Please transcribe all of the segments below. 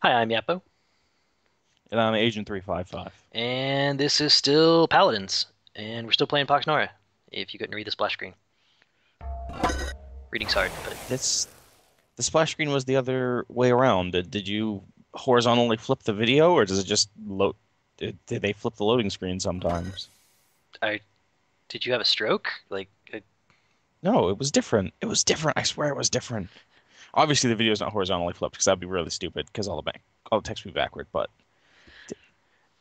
Hi, I'm Yappo, And I'm Agent 355. and this is still Paladins, and we're still playing Poxnora, if you couldn't read the splash screen. Reading's hard, but This the splash screen was the other way around. Did you horizontally flip the video, or does it just load? Did they flip the loading screen sometimes? I did you have a stroke? No, it was different. It was different. I swear it was different. Obviously, the video's not horizontally flipped because that'd be really stupid because all the text would be backward. But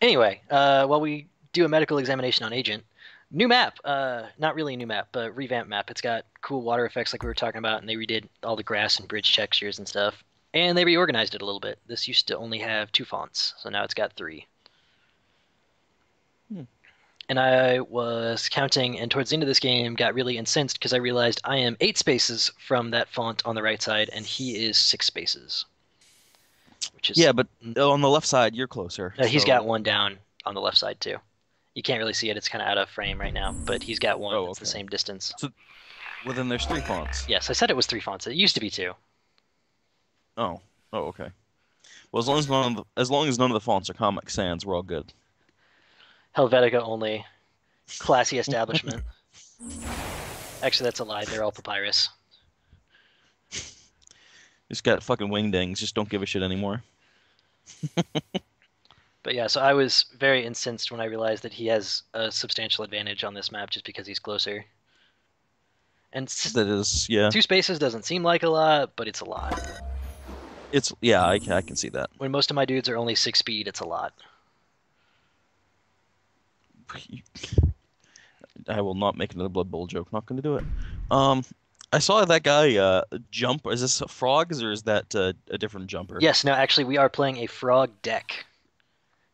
Anyway, while we do a medical examination on Agent, new map, not really a new map, but revamped map. It's got cool water effects like we were talking about, and they redid all the grass and bridge textures and stuff, and they reorganized it a little bit. This used to only have two fonts, so now it's got three. hmm. And I was counting, and towards the end of this game, got really incensed because I realized I am 8 spaces from that font on the right side, and he is 6 spaces, which is Yeah, but on the left side, you're closer. he's got So, one down on the left side too. You can't really see it; it's kind of out of frame right now, but he's got one oh, that's the okay. same distance. So, well, then there's three fonts. Yes, I said it was three fonts. It used to be two. Oh, oh, okay. Well, as long as none of the fonts are Comic Sans, we're all good. Helvetica only, classy establishment. Actually, that's a lie. They're all papyrus. Just got fucking wingdings. Just don't give a shit anymore. But yeah, so I was very incensed when I realized that he has a substantial advantage on this map just because he's closer. And That is, yeah. 2 spaces doesn't seem like a lot, but it's a lot. It's yeah, I can see that. When most of my dudes are only 6 speed, it's a lot. I will not make another Blood Bowl joke. Not going to do it. Um, I saw that guy jump. Is this frogs or is that a different jumper? Yes, no, actually, we are playing a frog deck.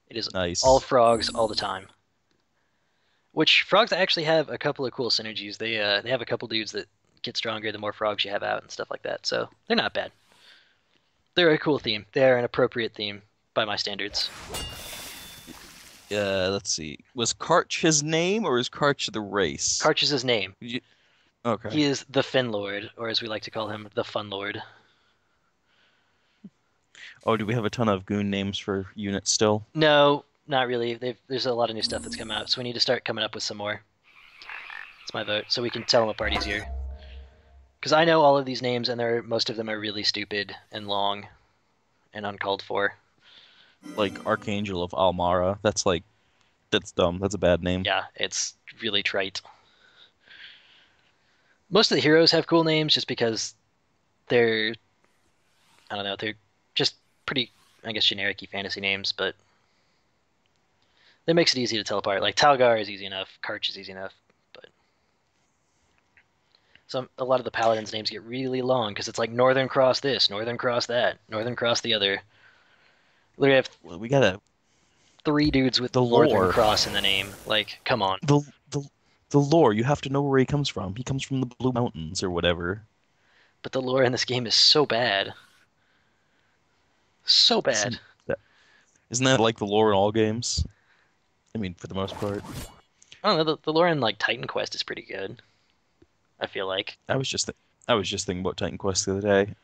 It is all Nice. frogs all the time. Which frogs actually have a couple of cool synergies. They have a couple dudes that get stronger the more frogs you have out and stuff like that. So they're not bad. They're a cool theme. They're an appropriate theme by my standards. Let's see. Was Karch his name or is Karch the race? Karch is his name. You- okay. He is the Fin Lord, or as we like to call him, the Fun Lord. Oh, do we have a ton of goon names for units still? No, not really. There's a lot of new stuff that's come out, so we need to start coming up with some more. It's my vote, so we can tell them apart easier. Because I know all of these names, and most of them are really stupid and long and uncalled for. Like Archangel of Almara. That's dumb. That's a bad name. Yeah, it's really trite. Most of the heroes have cool names just because they're, I don't know, they're just pretty, I guess, generic-y fantasy names, but that makes it easy to tell apart. Like Talgar is easy enough, Karch is easy enough, but a lot of the paladins names get really long because it's like Northern Cross this, Northern Cross that, Northern Cross the other. Literally have Well, we gotta three dudes with the Northern lore. Cross in the name. Like, come on. The the the lore. You have to know where he comes from. He comes from the Blue Mountains or whatever. But the lore in this game is so bad. So bad. Isn't that isn't that like the lore in all games? I mean, for the most part. I don't know, the lore in like Titan Quest is pretty good, I feel like. I was just th I was just thinking about Titan Quest the other day.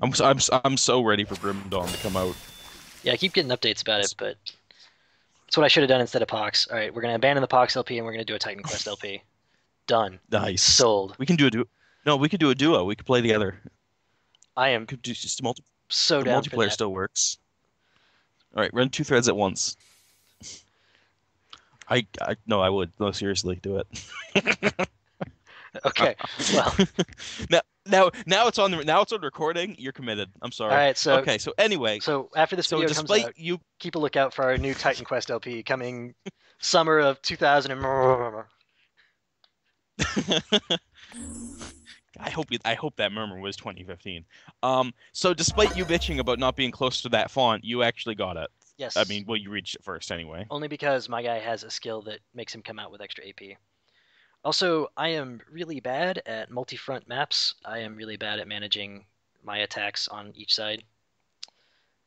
I'm so ready for Grim Dawn to come out. Yeah, I keep getting updates about it, It's but that's what I should have done instead of Pox. All right, we're gonna abandon the Pox LP and we're gonna do a Titan Quest LP. Done. nice. Sold. We can do a duo. No, we could do a duo. We could play together. I am Could do just multi so The down for multiplayer that. still works. All right, run two threads at once. I no, I would. No, seriously, do it. Okay. Well, Now it's on recording. You're committed. I'm all sorry. right. So Okay, so anyway, so after this so video comes despite out, you keep a lookout for our new Titan Quest LP coming summer of 2000 and I hope that murmur was 2015. So despite you bitching about not being close to that font, you actually got it. I yes, mean, well, you reached it first anyway. only because my guy has a skill that makes him come out with extra AP. Also, I am really bad at multi-front maps. I am really bad at managing my attacks on each side.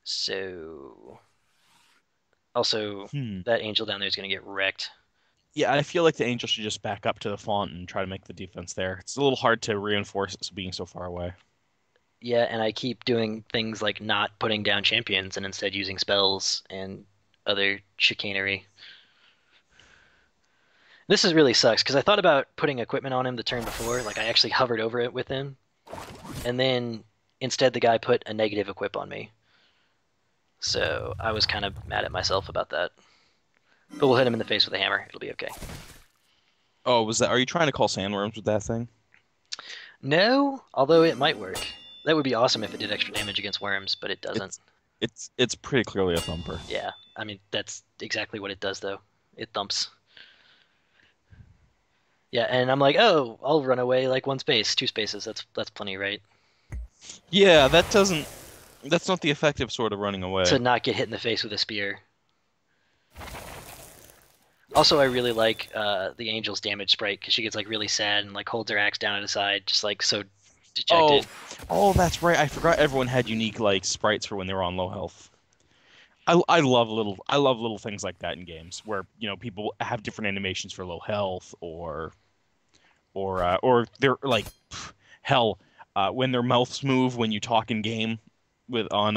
So, also, Hmm. that angel down there is going to get wrecked. Yeah, I feel like the Angel should just back up to the font and try to make the defense there. It's a little hard to reinforce it being so far away. Yeah, and I keep doing things like not putting down champions and instead using spells and other chicanery. This is really sucks because I thought about putting equipment on him the turn before, like I actually hovered over it with him, and then instead the guy put a negative equip on me. So I was kind of mad at myself about that. But we'll hit him in the face with a hammer. It'll be okay. Oh, was that? Are you trying to call sandworms with that thing? No, although it might work. That would be awesome if it did extra damage against worms, but it doesn't. It's pretty clearly a thumper. Yeah, I mean that's exactly what it does though. It thumps. Yeah, and I'm like, oh, I'll run away like one space, two spaces. That's plenty, right? Yeah, that doesn't. That's not the effective sort of running To away. not get hit in the face with a spear. Also, I really like the Angel's damage sprite because she gets like really sad and like holds her axe down at the side, just like so Oh, dejected. oh, that's right. I forgot everyone had unique like sprites for when they were on low health. I love little things like that in games where people have different animations for low health or they're like hell when their mouths move when you talk in game with on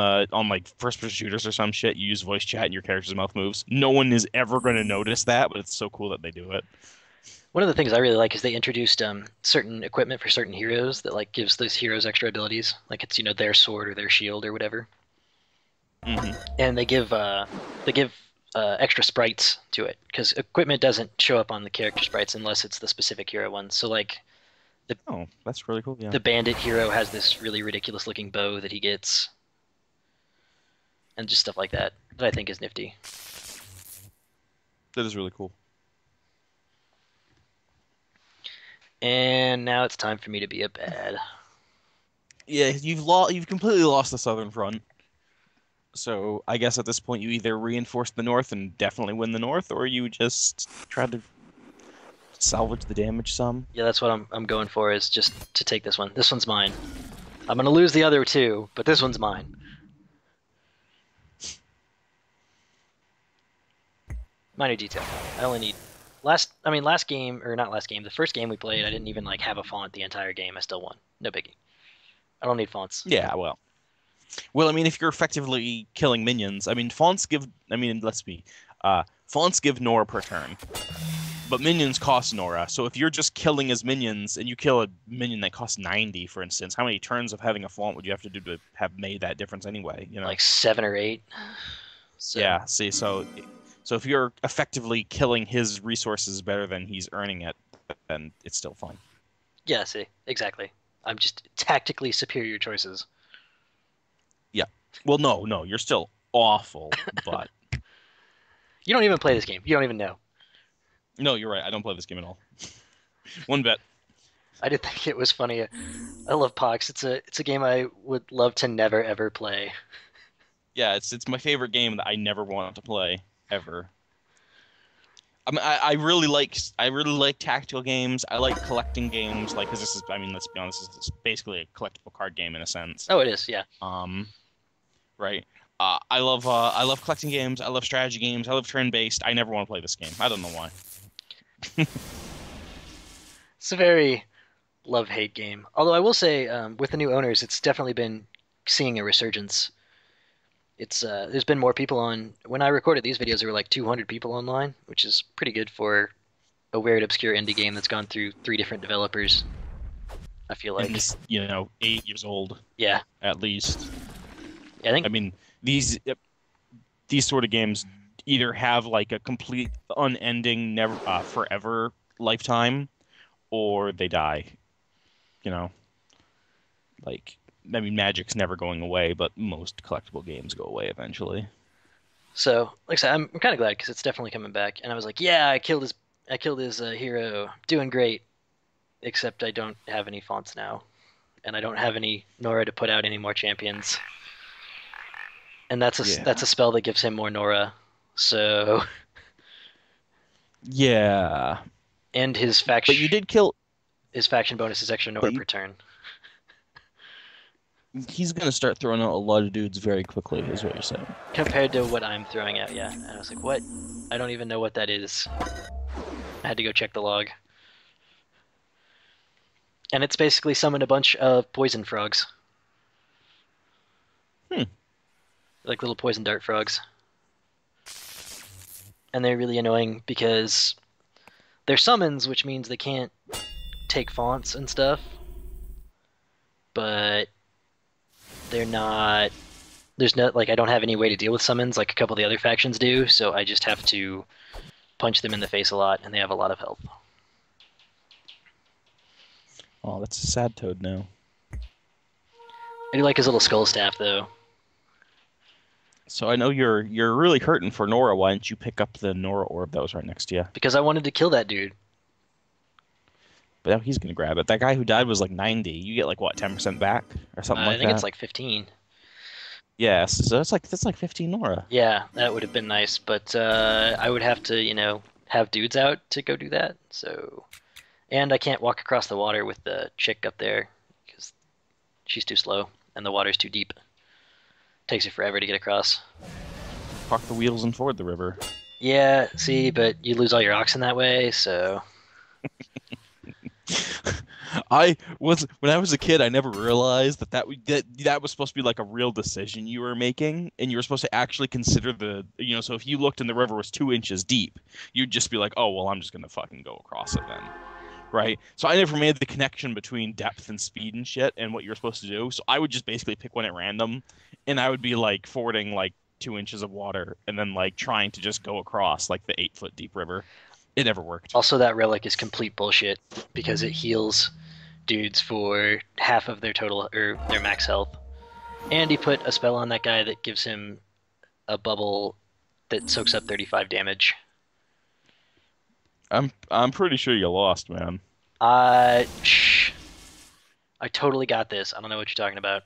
like first person shooters or some shit. You use voice chat and your character's mouth moves. No one is ever going to notice that, but it's so cool that they do it. One of the things I really like is they introduced certain equipment for certain heroes that like gives those heroes extra abilities, like it's their sword or their shield or whatever, Hmm. and they give extra sprites to it because equipment doesn't show up on the character sprites unless it's the specific hero one. So like the Oh, that's really cool. Yeah, the bandit hero has this really ridiculous looking bow that he gets, and just stuff like that that I think is nifty. that is really cool. And now it's time for me to be a bad. Yeah, you've completely lost the Southern Front. So I guess at this point you either reinforce the North and definitely win the North, or you just try to salvage the damage some. Yeah, that's what I'm going for is just to take this one. This one's mine. I'm gonna lose the other two, but this one's mine. Minor detail. I only need last game or not last game, the first game we played, I didn't even like have a font the entire game. I still won. No biggie. I don't need fonts. Yeah, well, I mean, if you're effectively killing minions, I mean, fonts give. I mean, let's be, fonts give Nora per turn, but minions cost Nora. So if you're just killing as minions and you kill a minion that costs 90, for instance, how many turns of having a font would you have to do to have made that difference anyway? Like 7 or 8. So Yeah. See, so if you're effectively killing his resources better than he's earning it, then it's still fine. yeah, see, exactly. I'm just tactically superior choices. Yeah. Well, no, you're still awful, but You don't even play this game. You don't even know. no, you're right. I don't play this game at all. One bet. I did think it was funny. I love Pox. It's a game I would love to never ever play. Yeah, it's my favorite game that I never want to play ever. I mean, I really like tactical games. I like collecting games, like because this is, I mean, let's be honest, this is basically a collectible card game in a sense. Oh, it is. Yeah. Um, right. I love collecting games. I love strategy games. I love turn-based. I never want to play this game. I don't know why. It's a very love-hate game. Although I will say, with the new owners, it's definitely been seeing a resurgence. It's there's been more people on. When I recorded these videos, there were like 200 people online, which is pretty good for a weird, obscure indie game that's gone through 3 different developers. I feel And like, it's 8 years old yeah, at least. I think, I mean, these sort of games either have like a complete unending, never forever lifetime, or they die. You know, like I mean, Magic's never going away, but most collectible games go away eventually. so. Like I said, I'm kind of glad because it's definitely coming back. And I was like, yeah, I killed his hero, doing great. Except I don't have any fonts now, and I don't have any Nora to put out any more champions. And that's Yeah. a spell that gives him more Nora. So, Yeah, and but you did kill. his faction bonus is extra Nora But per turn. he's gonna start throwing out a lot of dudes very quickly, is what you're saying. Compared to what I'm throwing out, yeah. And I was like, what? I don't even know what that is. I had to go check the log. And it's basically summoned a bunch of poison frogs. Like little poison dart frogs. And they're really annoying because they're summons, which means they can't take fonts and stuff. But they're not. There's no like I don't have any way to deal with summons like a couple of the other factions do, so I just have to punch them in the face a lot, and they have a lot of health. Oh, that's a sad toad now. I do like his little skull staff though. So I know you're really hurting for Nora. Why didn't you pick up the Nora orb that was right next to you? Because I wanted to kill that dude. But now he's gonna grab it. That guy who died was like 90. You get like what, 10% back or something like I think that? it's like 15. Yes, so that's like 15 Nora. Yeah, that would have been nice, but I would have to, have dudes out to go do that. So, and I can't walk across the water with the chick up there because she's too slow and the water's too deep. Takes you forever to get across. Park the wheels and ford the river. Yeah, see, but you lose all your oxen that way, so When I was a kid, I never realized that was supposed to be like a real decision you were making, and you were supposed to actually consider so if you looked and the river was 2 inches deep, you'd just be like, oh well, I'm just gonna fucking go across it then, right? So I never made the connection between depth and speed and shit and what you're supposed to do. So I would just basically pick one at random, and I would be like fording like 2 inches of water and then like trying to just go across like the 8 foot deep river. It never worked. also that relic is complete bullshit because it heals dudes for half of their total or their max health. And he put a spell on that guy that gives him a bubble that soaks up 35 damage. I'm pretty sure you lost, man. Shh. I totally got this. I don't know what you're talking about.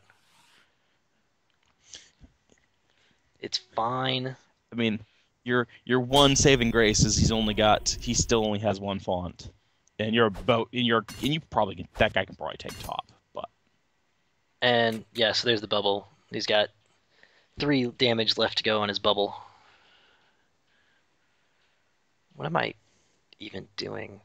It's fine. I mean, your one saving grace is he still only has one font, and you probably that guy can probably take top, but And yeah, so there's the bubble. He's got 3 damage left to go on his bubble. What am I even doing?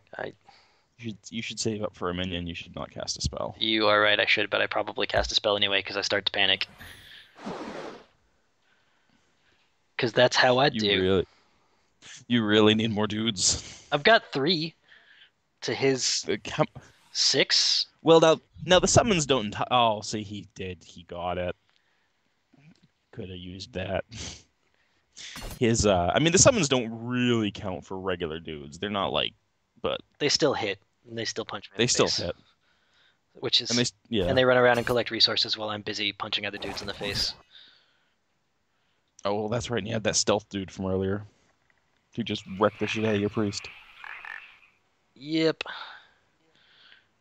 you should save up for a minion. You should not cast a spell. You are right, I should, but I probably cast a spell anyway because I start to panic. Because that's how I do. You really need more dudes. I've got 3 to his 6. Well, now the summons don't. Oh, see, he did. He got it. Could have used that. I mean, the summons don't really count for regular dudes. They're not like, but They still hit, and they still punch me in they the still face. hit. Which is, and and they run around and collect resources while I'm busy punching other dudes in the face. Oh, well, that's right. And you had that stealth dude from earlier. Who just wrecked the shit out of your priest. Yep.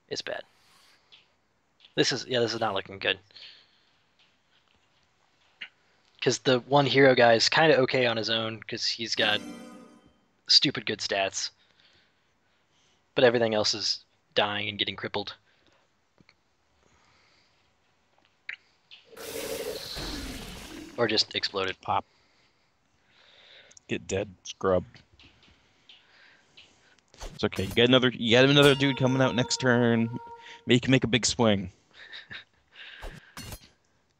It's bad. This is not looking good. Because the one hero guy is kind of okay on his own because he's got stupid good stats. But everything else is dying and getting crippled. Or just exploded. Pop. Get dead, scrub. It's okay. You got another dude coming out next turn. Make a big swing.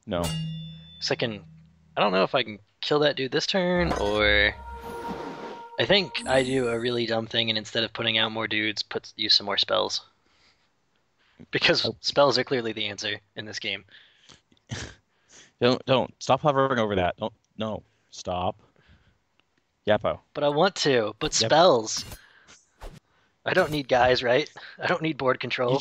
No. I don't know if I can kill that dude this turn, or I think I do a really dumb thing and instead of putting out more dudes, use some more spells. Because spells are clearly the answer in this game. Don't stop hovering over that. No, stop. Yappo. But I want to. But spells. I don't need guys, right? I don't need board control.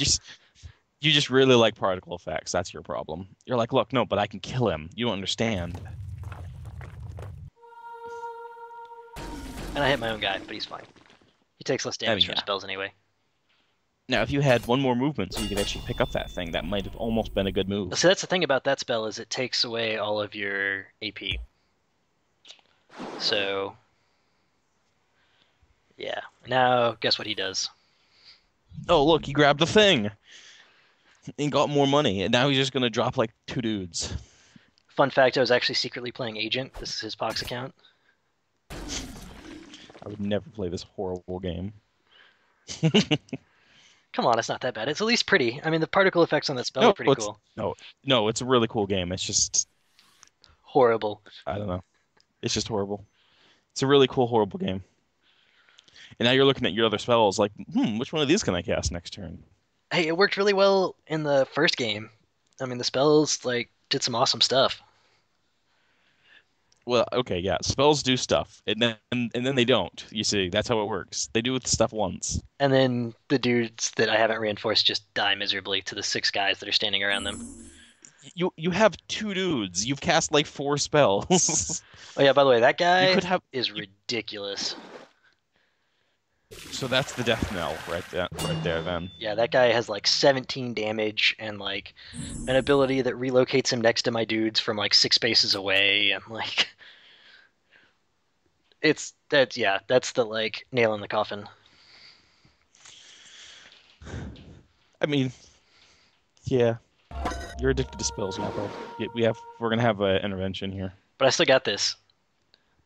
You just really like particle effects. That's your problem. You're like, look, no, but I can kill him. You don't understand. And I hit my own guy, but he's fine. He takes less damage from spells anyway. Now, if you had one more movement so you could actually pick up that thing, that might have almost been a good move. So that's the thing about that spell is it takes away all of your AP. So, yeah. Now, guess what he does? Oh, look, he grabbed the thing. And got more money, and now he's just going to drop like 2 dudes. Fun fact, I was actually secretly playing Agent. This is his Pox account. I would never play this horrible game. Come on, it's not that bad. It's at least pretty. I mean, the particle effects on that spell are pretty cool. No, it's a really cool game. It's just horrible. I don't know. It's just horrible. It's a really cool, horrible game. And now you're looking at your other spells like, which one of these can I cast next turn? Hey, it worked really well in the first game. I mean, the spells like did some awesome stuff. Well, okay, yeah, spells do stuff, and then they don't. You see, that's how it works. They do stuff once. And then the dudes that I haven't reinforced just die miserably to the six guys that are standing around them. You have two dudes. You've cast like four spells. Oh yeah, by the way, that You guy could have. is ridiculous. So that's the death knell right there. Then Yeah, that guy has like 17 damage and like an ability that relocates him next to my dudes from like 6 spaces away. And like, that's the like nail in the coffin. I mean, yeah, you're addicted to spells, Mappo. We're gonna have an intervention here. But I still got this.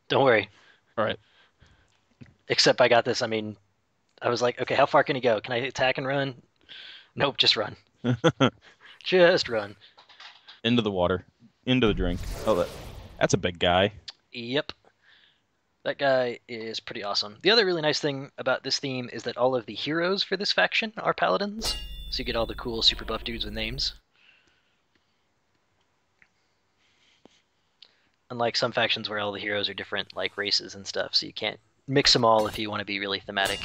Don't worry. All right. Except I got this. I mean, I was like, okay, how far can he go? Can I attack and run? Nope, just run. Just run. Into the water, into the drink. Oh, that's a big guy. Yep. That guy is pretty awesome. The other really nice thing about this theme is that all of the heroes for this faction are paladins. So you get all the cool super buff dudes with names. Unlike some factions where all the heroes are different like races and stuff, so you can't mix them all if you want to be really thematic.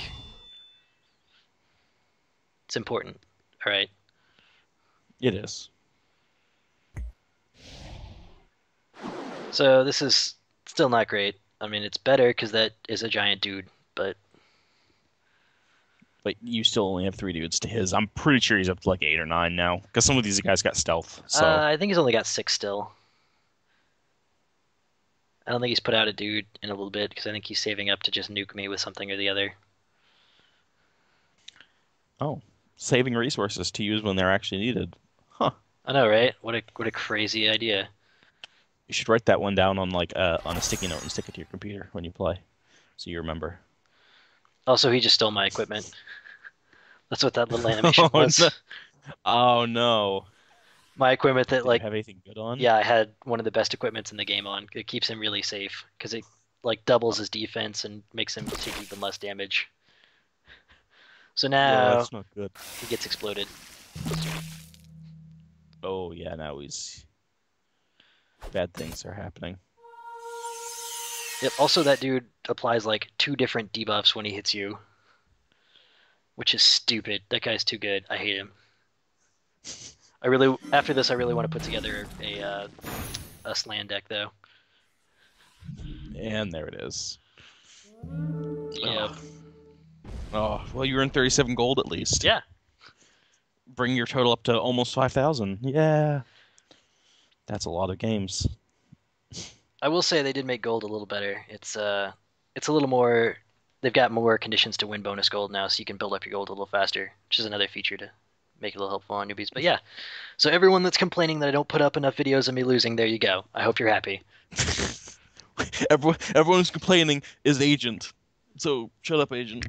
It's important. All right. It is. So this is still not great. I mean, it's better because that is a giant dude, but You still only have three dudes to his. I'm pretty sure he's up to like 8 or 9 now, because some of these guys got stealth. So I think he's only got 6 still. I don't think he's put out a dude in a little bit because I think he's saving up to just nuke me with something or the other. oh, saving resources to use when they're actually needed. Huh. I know, right? What a crazy idea. You should write that one down on on a sticky note and stick it to your computer when you play, so you remember. Also, he just stole my equipment. That's what that little animation Oh was. no! Oh no! My equipment that Did you like, have anything good on? yeah, I had one of the best equipments in the game on. It keeps him really safe because it like doubles his defense and makes him take even less damage. So No, now that's not good. he gets exploded. Oh yeah, now bad things are happening. Yep, also that dude applies like 2 different debuffs when he hits you, which is stupid. That guy's too good. I hate him. After this, I really want to put together a slan deck though. And there it is. Yep. Oh, well, you earned 37 gold at least. Yeah. Bring your total up to almost 5,000. Yeah. That's a lot of games. I will say they did make gold a little better. It's a little more. They've got more conditions to win bonus gold now, so you can build up your gold a little faster, which is another feature to make it a little helpful on newbies. But yeah, so everyone that's complaining that I don't put up enough videos of me losing, there you go. I hope you're happy. Everyone who's complaining is Agent. So shut up, Agent.